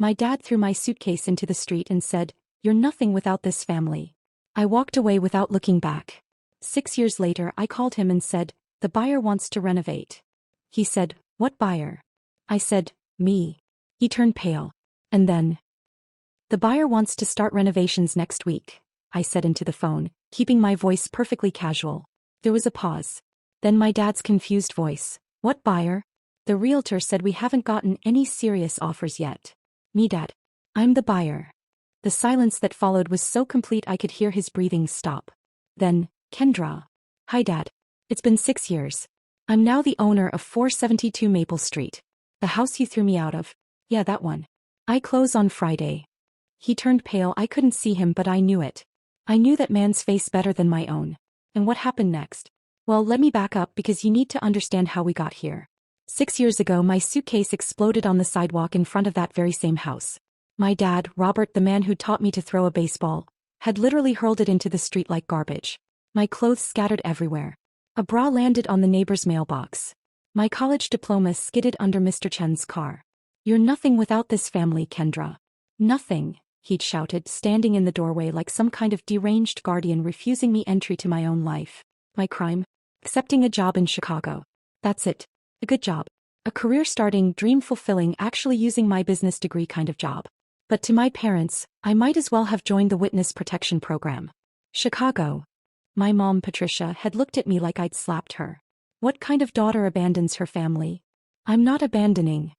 My dad threw my suitcase into the street and said, "You're nothing without this family." I walked away without looking back. 6 years later, I called him and said, "The buyer wants to renovate." He said, "What buyer?" I said, "Me." He turned pale. And then, "The buyer wants to start renovations next week," I said into the phone, keeping my voice perfectly casual. There was a pause. Then my dad's confused voice, "What buyer?" "The realtor said we haven't gotten any serious offers yet." "Me, Dad. I'm the buyer." The silence that followed was so complete I could hear his breathing stop. Then, "Kendra." "Hi, Dad. It's been 6 years. I'm now the owner of 472 Maple Street. The house you threw me out of." "Yeah, that one. I close on Friday." He turned pale. I couldn't see him, but I knew it. I knew that man's face better than my own. And what happened next? Well, let me back up because you need to understand how we got here. 6 years ago, my suitcase exploded on the sidewalk in front of that very same house. My dad, Robert, the man who taught me to throw a baseball, had literally hurled it into the street like garbage. My clothes scattered everywhere. A bra landed on the neighbor's mailbox. My college diploma skidded under Mr. Chen's car. "You're nothing without this family, Kendra. Nothing," he'd shouted, standing in the doorway like some kind of deranged guardian refusing me entry to my own life. My crime? Accepting a job in Chicago. That's it. A good job. A career-starting, dream-fulfilling, actually using my business degree kind of job. But to my parents, I might as well have joined the witness protection program. Chicago. My mom, Patricia, had looked at me like I'd slapped her. What kind of daughter abandons her family? "I'm not abandoning."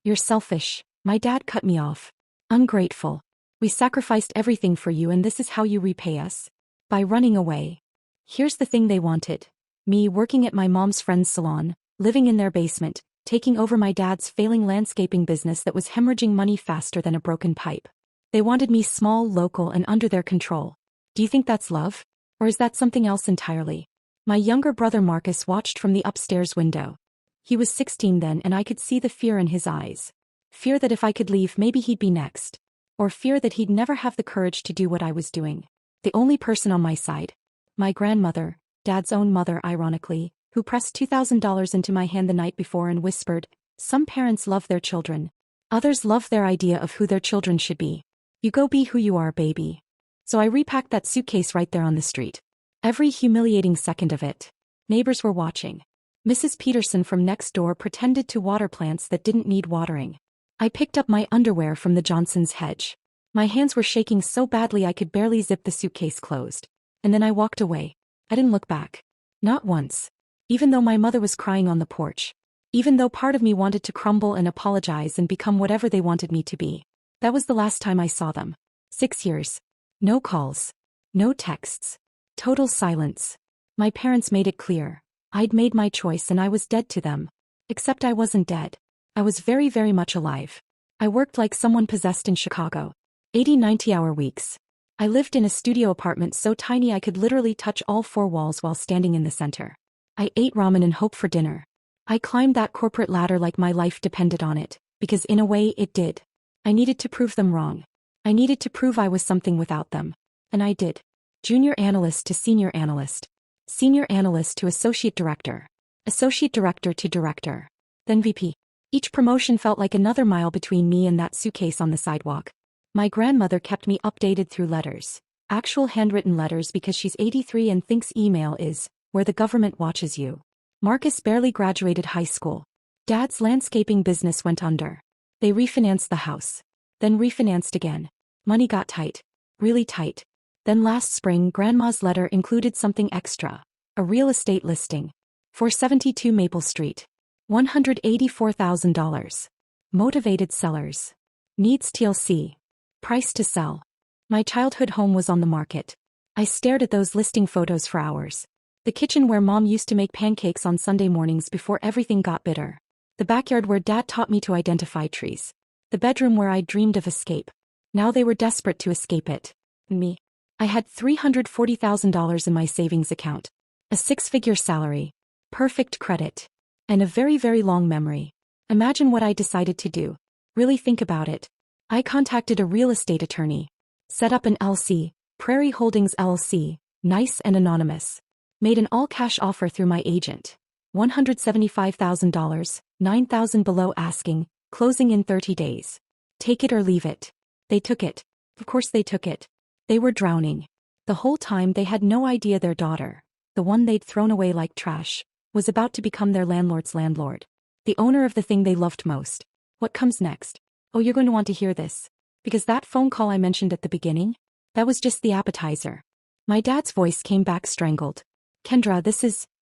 "You're selfish." My dad cut me off. "Ungrateful. We sacrificed everything for you, and this is how you repay us? By running away." Here's the thing they wanted. Me working at my mom's friend's salon, living in their basement, taking over my dad's failing landscaping business that was hemorrhaging money faster than a broken pipe. They wanted me small, local, and under their control. Do you think that's love? Or is that something else entirely? My younger brother Marcus watched from the upstairs window. He was 16 then, and I could see the fear in his eyes. Fear that if I could leave, maybe he'd be next. Or fear that he'd never have the courage to do what I was doing. The only person on my side. My grandmother, Dad's own mother ironically, who pressed $2,000 into my hand the night before and whispered, "Some parents love their children. Others love their idea of who their children should be. You go be who you are, baby." So I repacked that suitcase right there on the street. Every humiliating second of it. Neighbors were watching. Mrs. Peterson from next door pretended to water plants that didn't need watering. I picked up my underwear from the Johnson's hedge. My hands were shaking so badly I could barely zip the suitcase closed. And then I walked away. I didn't look back. Not once. Even though my mother was crying on the porch. Even though part of me wanted to crumble and apologize and become whatever they wanted me to be. That was the last time I saw them. 6 years. No calls. No texts. Total silence. My parents made it clear. I'd made my choice and I was dead to them. Except I wasn't dead. I was very, very much alive. I worked like someone possessed in Chicago. 80-90-hour weeks. I lived in a studio apartment so tiny I could literally touch all 4 walls while standing in the center. I ate ramen and hoped for dinner. I climbed that corporate ladder like my life depended on it, because in a way it did. I needed to prove them wrong. I needed to prove I was something without them. And I did. Junior analyst to senior analyst. Senior analyst to associate director. Associate director to director. Then VP. Each promotion felt like another mile between me and that suitcase on the sidewalk. My grandmother kept me updated through letters. Actual handwritten letters because she's 83 and thinks email is where the government watches you. Marcus barely graduated high school. Dad's landscaping business went under. They refinanced the house. Then refinanced again. Money got tight. Really tight. Then last spring, Grandma's letter included something extra. A real estate listing. 472 Maple Street. $184,000. Motivated sellers. Needs TLC. Price to sell. My childhood home was on the market. I stared at those listing photos for hours. The kitchen where Mom used to make pancakes on Sunday mornings before everything got bitter. The backyard where Dad taught me to identify trees. The bedroom where I dreamed of escape. Now they were desperate to escape it. Me. I had $340,000 in my savings account. A 6-figure salary. Perfect credit. And a very, very long memory. Imagine what I decided to do. Really think about it. I contacted a real estate attorney. Set up an LC, Prairie Holdings LLC, nice and anonymous. Made an all-cash offer through my agent. $175,000, $9,000 below asking, closing in 30 days. Take it or leave it. They took it. Of course they took it. They were drowning. The whole time they had no idea their daughter, the one they'd thrown away like trash, was about to become their landlord's landlord. The owner of the thing they loved most. What comes next? Oh, you're going to want to hear this. Because that phone call I mentioned at the beginning? That was just the appetizer. My dad's voice came back strangled. Kendra,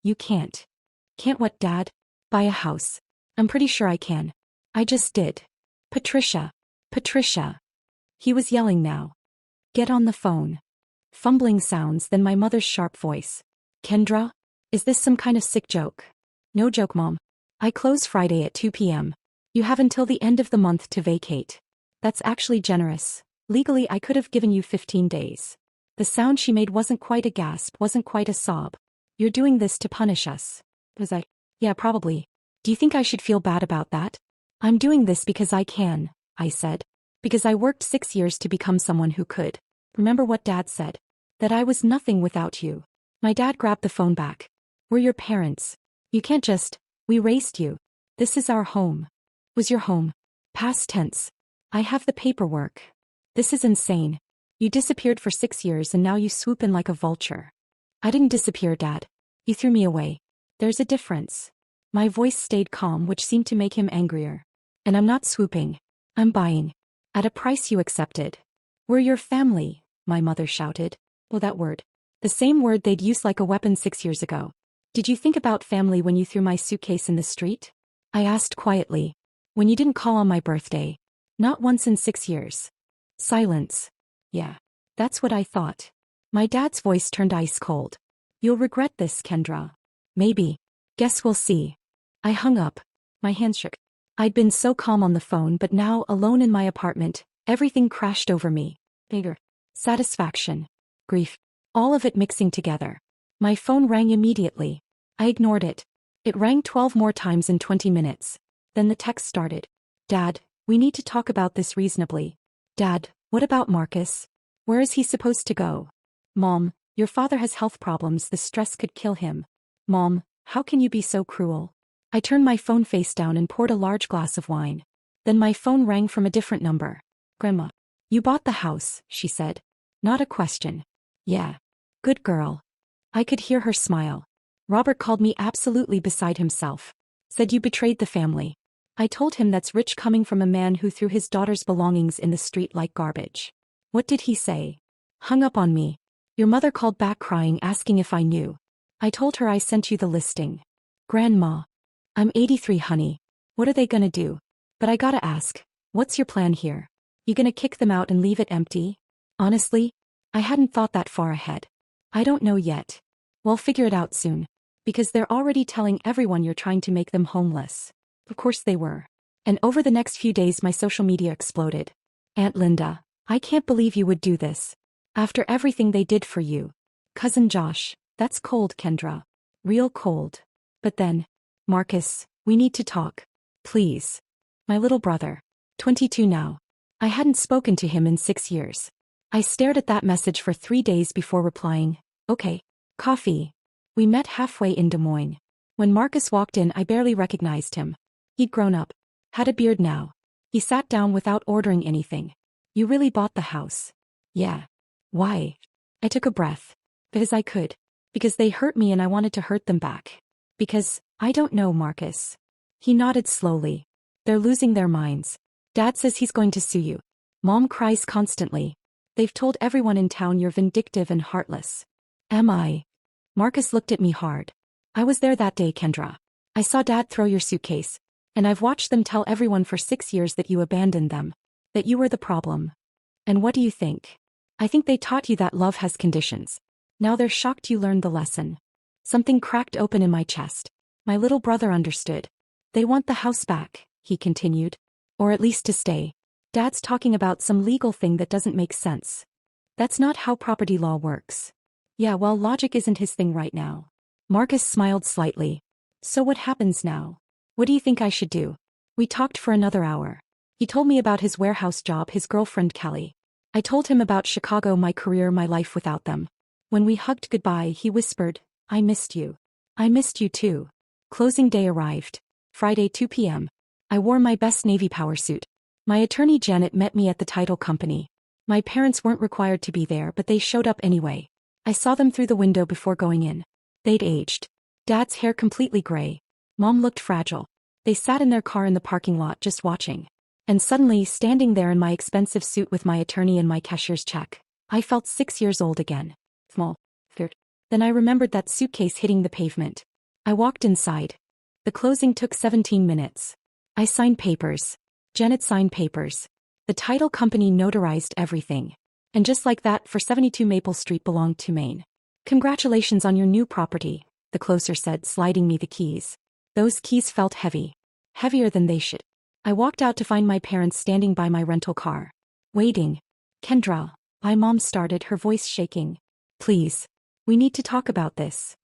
you can't. Can't what, Dad? Buy a house. I'm pretty sure I can. I just did. Patricia. Patricia. He was yelling now. Get on the phone. Fumbling sounds, then my mother's sharp voice. Kendra? Is this some kind of sick joke? No joke, Mom. I close Friday at 2 p.m. You have until the end of the month to vacate. That's actually generous. Legally, I could have given you 15 days. The sound she made wasn't quite a gasp, wasn't quite a sob. You're doing this to punish us. Was I? Yeah, probably. Do you think I should feel bad about that? I'm doing this because I can, I said. Because I worked 6 years to become someone who could. Remember what Dad said? That I was nothing without you. My dad grabbed the phone back. We're your parents. You can't just, we raised you. This is our home. Was your home? Past tense. I have the paperwork. This is insane. You disappeared for 6 years and now you swoop in like a vulture. I didn't disappear, Dad. You threw me away. There's a difference. My voice stayed calm, which seemed to make him angrier. And I'm not swooping. I'm buying. At a price you accepted. We're your family, my mother shouted. Oh, that word. The same word they'd used like a weapon 6 years ago. Did you think about family when you threw my suitcase in the street? I asked quietly. When you didn't call on my birthday. Not once in 6 years. Silence. Yeah. That's what I thought. My dad's voice turned ice cold. You'll regret this, Kendra. Maybe. Guess we'll see. I hung up. My hands shook. I'd been so calm on the phone, but now, alone in my apartment, everything crashed over me. Anger. Satisfaction. Grief. All of it mixing together. My phone rang immediately. I ignored it. It rang 12 more times in 20 minutes. Then the text started. Dad, we need to talk about this reasonably. Dad, what about Marcus? Where is he supposed to go? Mom, your father has health problems, the stress could kill him. Mom, how can you be so cruel? I turned my phone face down and poured a large glass of wine. Then my phone rang from a different number. Grandma. You bought the house, she said. Not a question. Yeah. Good girl. I could hear her smile. Robert called me absolutely beside himself. Said you betrayed the family. I told him that's rich coming from a man who threw his daughter's belongings in the street like garbage. What did he say? Hung up on me. Your mother called back crying, asking if I knew. I told her I sent you the listing. Grandma. I'm 83, honey. What are they gonna do? But I gotta ask, what's your plan here? You gonna kick them out and leave it empty? Honestly, I hadn't thought that far ahead. I don't know yet. We'll figure it out soon. Because they're already telling everyone you're trying to make them homeless. Of course they were. And over the next few days my social media exploded. Aunt Linda, I can't believe you would do this. After everything they did for you. Cousin Josh, that's cold, Kendra. Real cold. But then, Marcus, we need to talk. Please. My little brother. 22 now. I hadn't spoken to him in 6 years. I stared at that message for 3 days before replying, okay. Coffee. We met halfway in Des Moines. When Marcus walked in, I barely recognized him. He'd grown up. Had a beard now. He sat down without ordering anything. You really bought the house? Yeah. Why? I took a breath. Because I could. Because they hurt me and I wanted to hurt them back. Because, I don't know, Marcus. He nodded slowly. They're losing their minds. Dad says he's going to sue you. Mom cries constantly. They've told everyone in town you're vindictive and heartless. Am I? Marcus looked at me hard. I was there that day, Kendra. I saw Dad throw your suitcase. And I've watched them tell everyone for 6 years that you abandoned them. That you were the problem. And what do you think? I think they taught you that love has conditions. Now they're shocked you learned the lesson. Something cracked open in my chest. My little brother understood. They want the house back, he continued. Or at least to stay. Dad's talking about some legal thing that doesn't make sense. That's not how property law works. Yeah, well, logic isn't his thing right now. Marcus smiled slightly. So what happens now? What do you think I should do? We talked for another hour. He told me about his warehouse job, his girlfriend Kelly. I told him about Chicago, my career, my life without them. When we hugged goodbye, he whispered, I missed you. I missed you too. Closing day arrived. Friday 2 p.m. I wore my best Navy power suit. My attorney Janet met me at the title company. My parents weren't required to be there, but they showed up anyway. I saw them through the window before going in. They'd aged. Dad's hair completely gray. Mom looked fragile. They sat in their car in the parking lot just watching. And suddenly, standing there in my expensive suit with my attorney and my cashier's check, I felt 6 years old again. Small. Feared. Then I remembered that suitcase hitting the pavement. I walked inside. The closing took 17 minutes. I signed papers. Janet signed papers. The title company notarized everything. And just like that, for 72 Maple Street belonged to Maine. Congratulations on your new property, the closer said, sliding me the keys. Those keys felt heavy. Heavier than they should. I walked out to find my parents standing by my rental car. Waiting. Kendra, my mom started, her voice shaking. Please. We need to talk about this.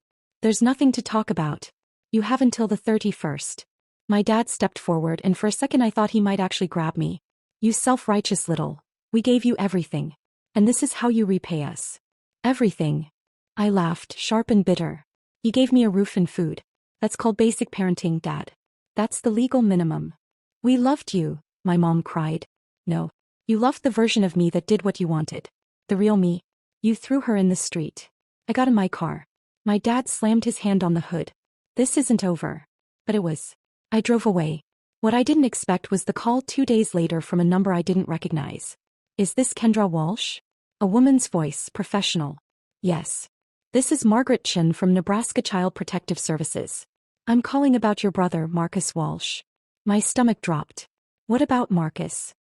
There's nothing to talk about. You have until the 31st. My dad stepped forward, and for a second I thought he might actually grab me. You self-righteous little. We gave you everything. And this is how you repay us. Everything. I laughed, sharp and bitter. You gave me a roof and food. That's called basic parenting, Dad. That's the legal minimum. We loved you, my mom cried. No. You loved the version of me that did what you wanted. The real me. You threw her in the street. I got in my car. My dad slammed his hand on the hood. This isn't over. But it was. I drove away. What I didn't expect was the call 2 days later from a number I didn't recognize. Is this Kendra Walsh? A woman's voice, professional. Yes. This is Margaret Chin from Nebraska Child Protective Services. I'm calling about your brother, Marcus Walsh. My stomach dropped. What about Marcus?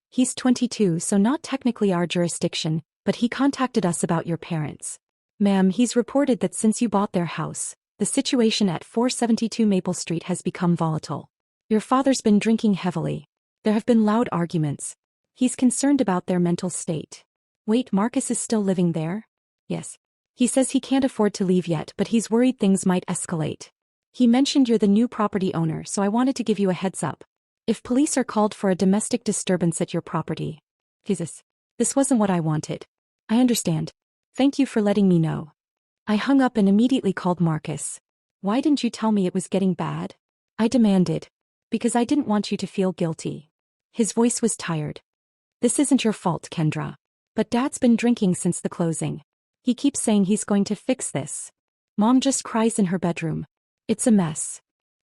He's 22, so not technically our jurisdiction, but he contacted us about your parents. Ma'am, he's reported that since you bought their house, the situation at 472 Maple Street has become volatile. Your father's been drinking heavily. There have been loud arguments. He's concerned about their mental state. Wait, Marcus is still living there? Yes. He says he can't afford to leave yet, but he's worried things might escalate. He mentioned you're the new property owner, so I wanted to give you a heads up. If police are called for a domestic disturbance at your property. Jesus. This wasn't what I wanted. I understand. Thank you for letting me know. I hung up and immediately called Marcus. Why didn't you tell me it was getting bad? I demanded. Because I didn't want you to feel guilty. His voice was tired. This isn't your fault, Kendra. But Dad's been drinking since the closing. He keeps saying he's going to fix this. Mom just cries in her bedroom. It's a mess.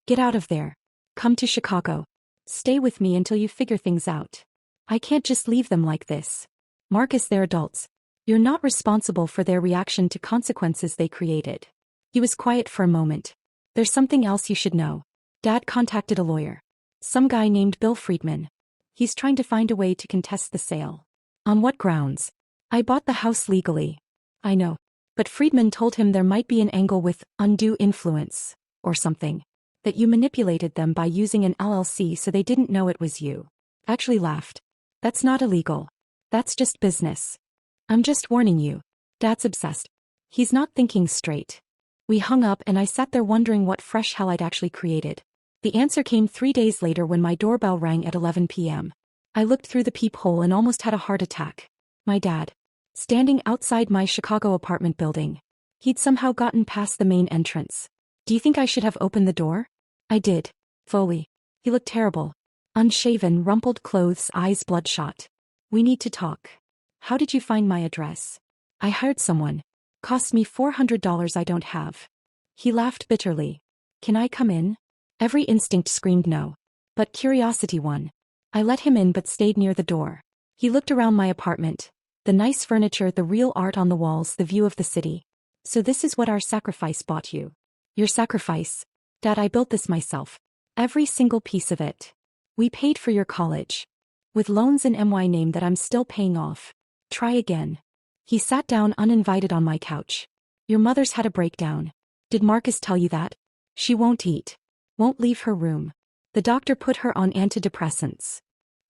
Get out of there. Come to Chicago. Stay with me until you figure things out. I can't just leave them like this. Marcus, they're adults. You're not responsible for their reaction to consequences they created. He was quiet for a moment. There's something else you should know. Dad contacted a lawyer. Some guy named Bill Friedman. He's trying to find a way to contest the sale. On what grounds? I bought the house legally. I know. But Friedman told him there might be an angle with undue influence, or something. That you manipulated them by using an LLC so they didn't know it was you. Actually laughed. That's not illegal. That's just business. I'm just warning you. Dad's obsessed. He's not thinking straight. We hung up and I sat there wondering what fresh hell I'd actually created. The answer came 3 days later when my doorbell rang at 11 p.m. I looked through the peephole and almost had a heart attack. My dad. Standing outside my Chicago apartment building. He'd somehow gotten past the main entrance. Do you think I should have opened the door? I did. Fully. He looked terrible. Unshaven, rumpled clothes, eyes bloodshot. We need to talk. How did you find my address? I hired someone. Cost me $400 I don't have. He laughed bitterly. Can I come in? Every instinct screamed no. But curiosity won. I let him in but stayed near the door. He looked around my apartment. The nice furniture, the real art on the walls, the view of the city. So this is what our sacrifice bought you. Your sacrifice? Dad, I built this myself. Every single piece of it. We paid for your college. With loans in my name that I'm still paying off. Try again. He sat down uninvited on my couch. Your mother's had a breakdown. Did Marcus tell you that? She won't eat. Won't leave her room. The doctor put her on antidepressants.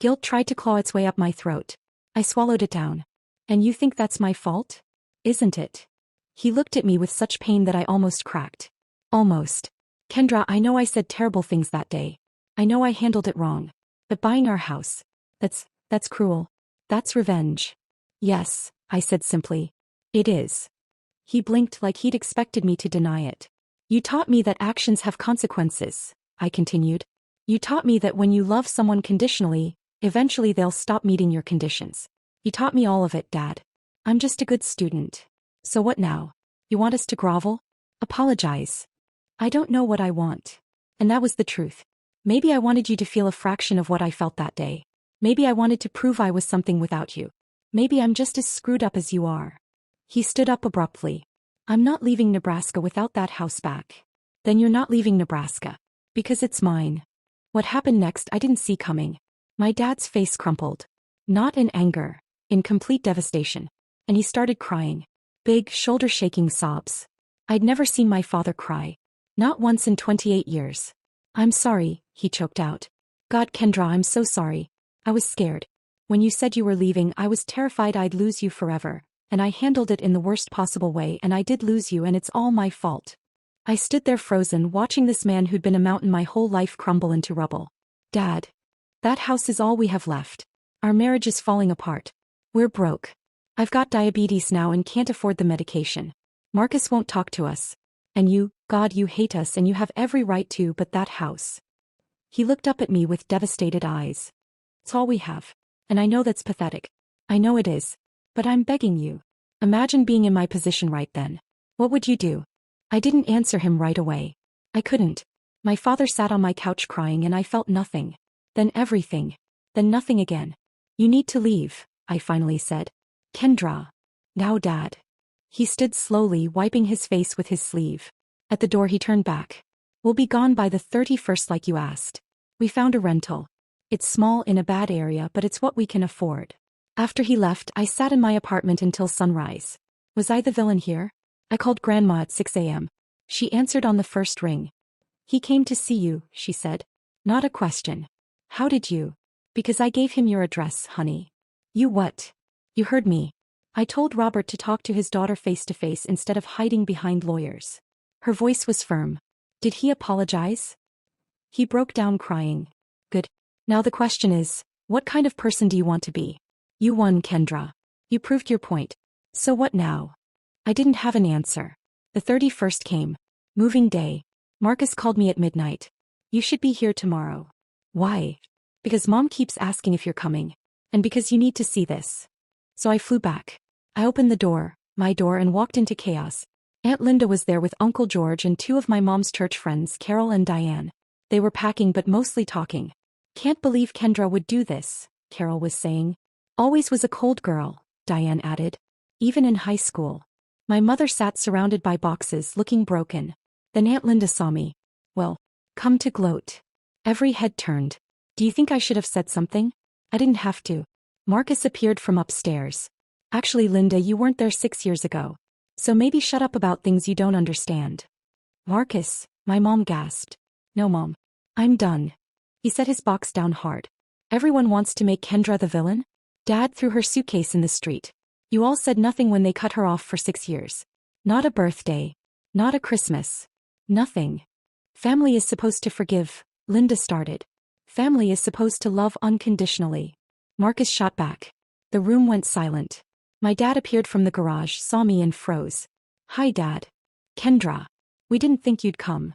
Guilt tried to claw its way up my throat. I swallowed it down. And you think that's my fault? Isn't it? He looked at me with such pain that I almost cracked. Almost. Kendra, I know I said terrible things that day. I know I handled it wrong. But buying our house. That's cruel. That's revenge. Yes, I said simply. It is. He blinked like he'd expected me to deny it. You taught me that actions have consequences, I continued. You taught me that when you love someone conditionally, Eventually they'll stop meeting your conditions. You taught me all of it, Dad. I'm just a good student. So what now? You want us to grovel? Apologize. I don't know what I want. And that was the truth. Maybe I wanted you to feel a fraction of what I felt that day. Maybe I wanted to prove I was something without you. Maybe I'm just as screwed up as you are. He stood up abruptly. I'm not leaving Nebraska without that house back. Then you're not leaving Nebraska. Because it's mine. What happened next I didn't see coming. My dad's face crumpled. Not in anger, in complete devastation. And he started crying. Big, shoulder-shaking sobs. I'd never seen my father cry. Not once in 28 years. I'm sorry, he choked out. God, Kendra, I'm so sorry. I was scared. When you said you were leaving, I was terrified I'd lose you forever, and I handled it in the worst possible way, and I did lose you, and it's all my fault. I stood there frozen, watching this man who'd been a mountain my whole life crumble into rubble. Dad. That house is all we have left. Our marriage is falling apart. We're broke. I've got diabetes now and can't afford the medication. Marcus won't talk to us. And you, God, you hate us and you have every right to, but that house. He looked up at me with devastated eyes. It's all we have. And I know that's pathetic. I know it is. But I'm begging you. Imagine being in my position right then. What would you do? I didn't answer him right away. I couldn't. My father sat on my couch crying and I felt nothing. Then everything. Then nothing again. You need to leave, I finally said. Kendra. Now, Dad. He stood slowly, wiping his face with his sleeve. At the door he turned back. We'll be gone by the 31st like you asked. We found a rental. It's small in a bad area, but it's what we can afford. After he left, I sat in my apartment until sunrise. Was I the villain here? I called Grandma at 6 a.m. She answered on the first ring. He came to see you, she said. Not a question. How did you? Because I gave him your address, honey. You what? You heard me. I told Robert to talk to his daughter face to face instead of hiding behind lawyers. Her voice was firm. Did he apologize? He broke down crying. Good. Now the question is, what kind of person do you want to be? You won, Kendra. You proved your point. So what now? I didn't have an answer. The 31st came. Moving day. Marcus called me at midnight. You should be here tomorrow. Why? Because Mom keeps asking if you're coming. And because you need to see this. So I flew back. I opened the door, my door, and walked into chaos. Aunt Linda was there with Uncle George and two of my mom's church friends, Carol and Diane. They were packing but mostly talking. Can't believe Kendra would do this, Carol was saying. Always was a cold girl, Diane added. Even in high school. My mother sat surrounded by boxes, looking broken. Then Aunt Linda saw me. Well, come to gloat. Every head turned. Do you think I should have said something? I didn't have to. Marcus appeared from upstairs. Actually, Linda, you weren't there 6 years ago. So maybe shut up about things you don't understand. Marcus, my mom gasped. No, Mom. I'm done. He set his box down hard. Everyone wants to make Kendra the villain? Dad threw her suitcase in the street. You all said nothing when they cut her off for 6 years. Not a birthday. Not a Christmas. Nothing. Family is supposed to forgive, Linda started. Family is supposed to love unconditionally. Marcus shot back. The room went silent. My dad appeared from the garage, saw me and froze. Hi, Dad. Kendra. We didn't think you'd come.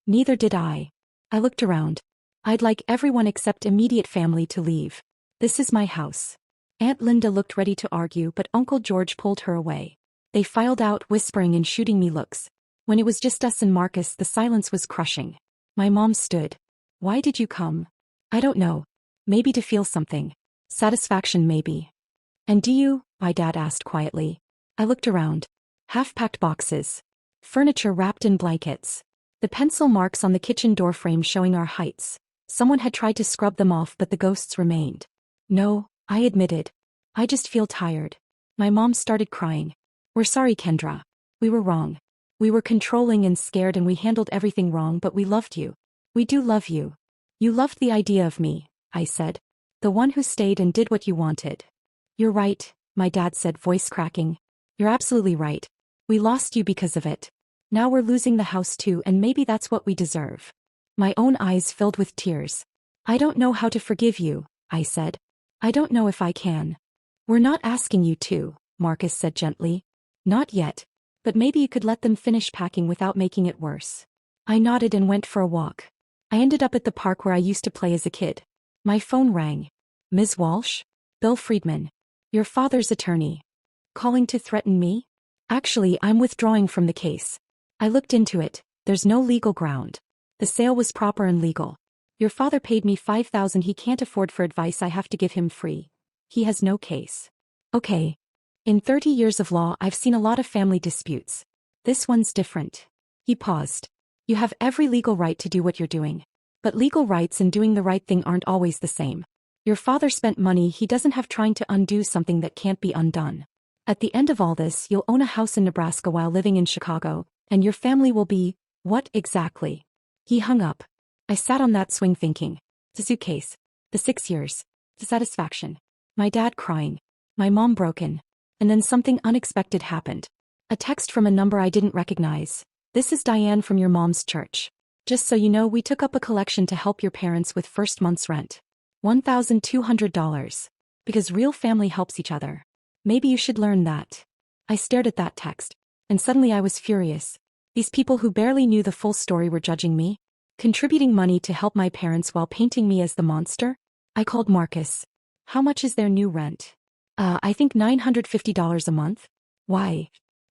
Neither did I. I looked around. I'd like everyone except immediate family to leave. This is my house. Aunt Linda looked ready to argue, but Uncle George pulled her away. They filed out, whispering and shooting me looks. When it was just us and Marcus, the silence was crushing. My mom stood. Why did you come? I don't know. Maybe to feel something. Satisfaction, maybe. And do you? My dad asked quietly. I looked around. Half-packed boxes. Furniture wrapped in blankets. The pencil marks on the kitchen door frame showing our heights. Someone had tried to scrub them off, but the ghosts remained. No, I admitted. I just feel tired. My mom started crying. We're sorry, Kendra. We were wrong. We were controlling and scared and we handled everything wrong, but we loved you. We do love you. You loved the idea of me, I said. The one who stayed and did what you wanted. You're right, my dad said, voice cracking. You're absolutely right. We lost you because of it. Now we're losing the house too, and maybe that's what we deserve. My own eyes filled with tears. I don't know how to forgive you, I said. I don't know if I can. We're not asking you to, Marcus said gently. Not yet. But maybe you could let them finish packing without making it worse. I nodded and went for a walk. I ended up at the park where I used to play as a kid. My phone rang. Ms. Walsh? Bill Friedman. Your father's attorney. Calling to threaten me? Actually, I'm withdrawing from the case. I looked into it. There's no legal ground. The sale was proper and legal. Your father paid me $5,000 he can't afford for advice I have to give him free. He has no case. Okay. In 30 years of law I've seen a lot of family disputes. This one's different. He paused. You have every legal right to do what you're doing. But legal rights and doing the right thing aren't always the same. Your father spent money he doesn't have trying to undo something that can't be undone. At the end of all this, you'll own a house in Nebraska while living in Chicago, and your family will be, what exactly? He hung up. I sat on that swing thinking. The suitcase. The 6 years. The satisfaction. My dad crying. My mom broken. And then something unexpected happened. A text from a number I didn't recognize. This is Diane from your mom's church. Just so you know, we took up a collection to help your parents with first month's rent. $1,200. Because real family helps each other. Maybe you should learn that. I stared at that text. And suddenly I was furious. These people who barely knew the full story were judging me. Contributing money to help my parents while painting me as the monster? I called Marcus. How much is their new rent? I think $950 a month. Why?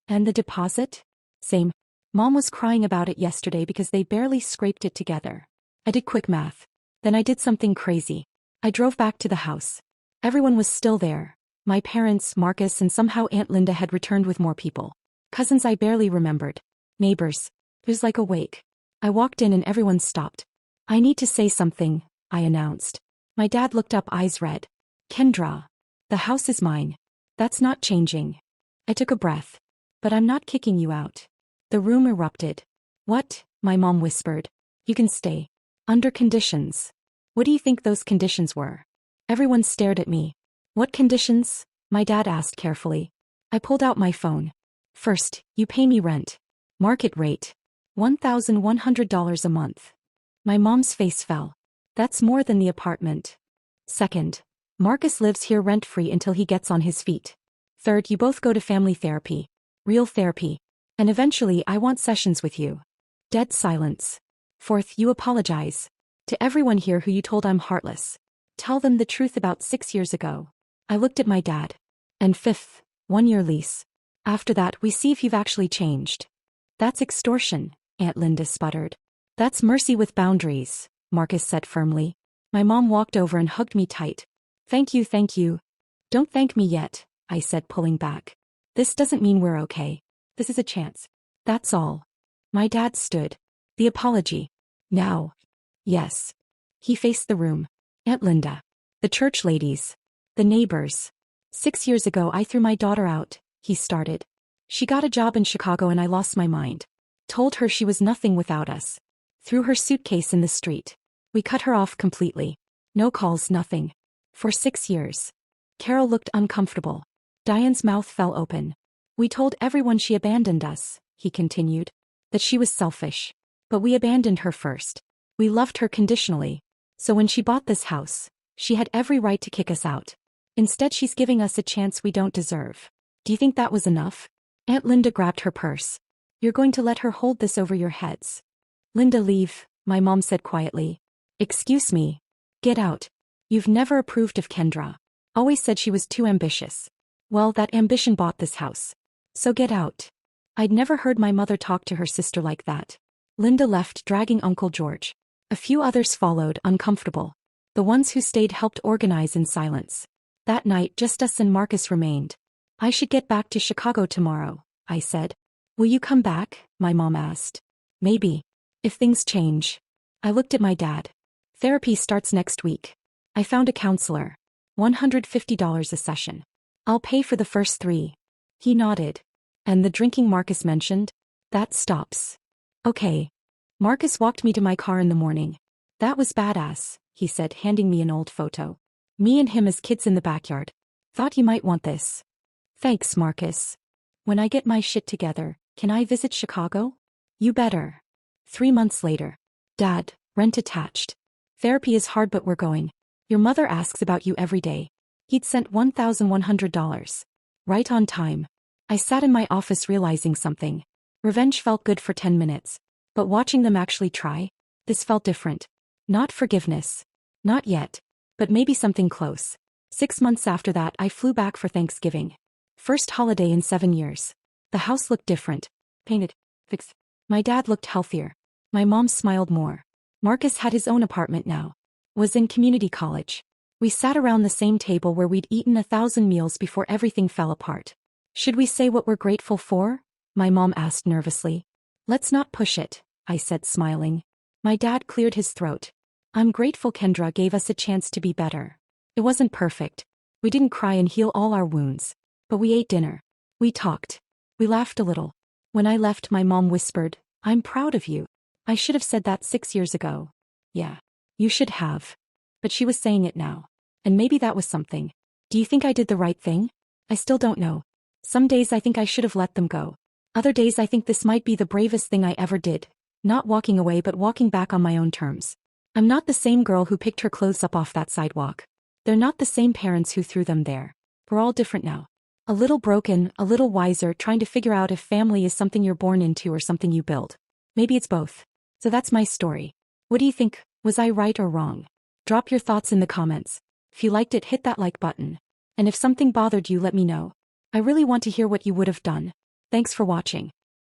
And the deposit? Same. Mom was crying about it yesterday because they barely scraped it together. I did quick math. Then I did something crazy. I drove back to the house. Everyone was still there. My parents, Marcus, and somehow Aunt Linda had returned with more people. Cousins I barely remembered. Neighbors. It was like a wake. I walked in and everyone stopped. I need to say something, I announced. My dad looked up, eyes red. Kendra. The house is mine. That's not changing. I took a breath. But I'm not kicking you out. The room erupted. What? My mom whispered. You can stay. Under conditions. What do you think those conditions were? Everyone stared at me. What conditions? My dad asked carefully. I pulled out my phone. First, you pay me rent. Market rate. $1,100 a month. My mom's face fell. That's more than the apartment. Second, Marcus lives here rent-free until he gets on his feet. Third, you both go to family therapy. Real therapy. And eventually I want sessions with you. Dead silence. Fourth, you apologize. To everyone here who you told I'm heartless. Tell them the truth about 6 years ago. I looked at my dad. And fifth, 1-year lease. After that we see if you've actually changed. That's extortion, Aunt Linda sputtered. That's mercy with boundaries, Marcus said firmly. My mom walked over and hugged me tight. Thank you, thank you. Don't thank me yet, I said, pulling back. This doesn't mean we're okay. This is a chance. That's all. My dad stood. The apology. Now. Yes. He faced the room. Aunt Linda. The church ladies. The neighbors. 6 years ago I threw my daughter out, he started. She got a job in Chicago and I lost my mind. Told her she was nothing without us. Threw her suitcase in the street. We cut her off completely. No calls, nothing. For 6 years. Carol looked uncomfortable. Diane's mouth fell open. We told everyone she abandoned us, he continued. That she was selfish. But we abandoned her first. We loved her conditionally. So when she bought this house, she had every right to kick us out. Instead she's giving us a chance we don't deserve. Do you think that was enough? Aunt Linda grabbed her purse. You're going to let her hold this over your heads. Linda, leave, my mom said quietly. Excuse me. Get out. You've never approved of Kendra. Always said she was too ambitious. Well, that ambition bought this house. So get out. I'd never heard my mother talk to her sister like that. Linda left, dragging Uncle George. A few others followed, uncomfortable. The ones who stayed helped organize in silence. That night, just us and Marcus remained. I should get back to Chicago tomorrow, I said. Will you come back? My mom asked. Maybe. If things change. I looked at my dad. Therapy starts next week. I found a counselor. $150 a session. I'll pay for the first 3. He nodded. And the drinking Marcus mentioned? That stops. Okay. Marcus walked me to my car in the morning. That was badass, he said, handing me an old photo. Me and him as kids in the backyard. Thought you might want this. Thanks, Marcus. When I get my shit together, can I visit Chicago? You better. 3 months later. Dad, rent attached. Therapy is hard but we're going. Your mother asks about you every day. He'd sent $1,100. Right on time. I sat in my office realizing something. Revenge felt good for 10 minutes. But watching them actually try, this felt different. Not forgiveness. Not yet. but maybe something close. 6 months after that, I flew back for Thanksgiving. First holiday in 7 years. The house looked different. Painted. Fixed. My dad looked healthier. My mom smiled more. Marcus had his own apartment now. Was in community college. We sat around the same table where we'd eaten 1,000 meals before everything fell apart. Should we say what we're grateful for? My mom asked nervously. Let's not push it, I said, smiling. My dad cleared his throat. I'm grateful Kendra gave us a chance to be better. It wasn't perfect. We didn't cry and heal all our wounds. But we ate dinner. We talked. We laughed a little. When I left, my mom whispered, I'm proud of you. I should have said that 6 years ago. Yeah. You should have. But she was saying it now. And maybe that was something. Do you think I did the right thing? I still don't know. Some days I think I should have let them go. Other days I think this might be the bravest thing I ever did. Not walking away but walking back on my own terms. I'm not the same girl who picked her clothes up off that sidewalk. They're not the same parents who threw them there. We're all different now. A little broken, a little wiser, trying to figure out if family is something you're born into or something you build. Maybe it's both. So that's my story. What do you think? Was I right or wrong? Drop your thoughts in the comments. If you liked it, hit that like button. And if something bothered you, let me know. I really want to hear what you would have done. Thanks for watching.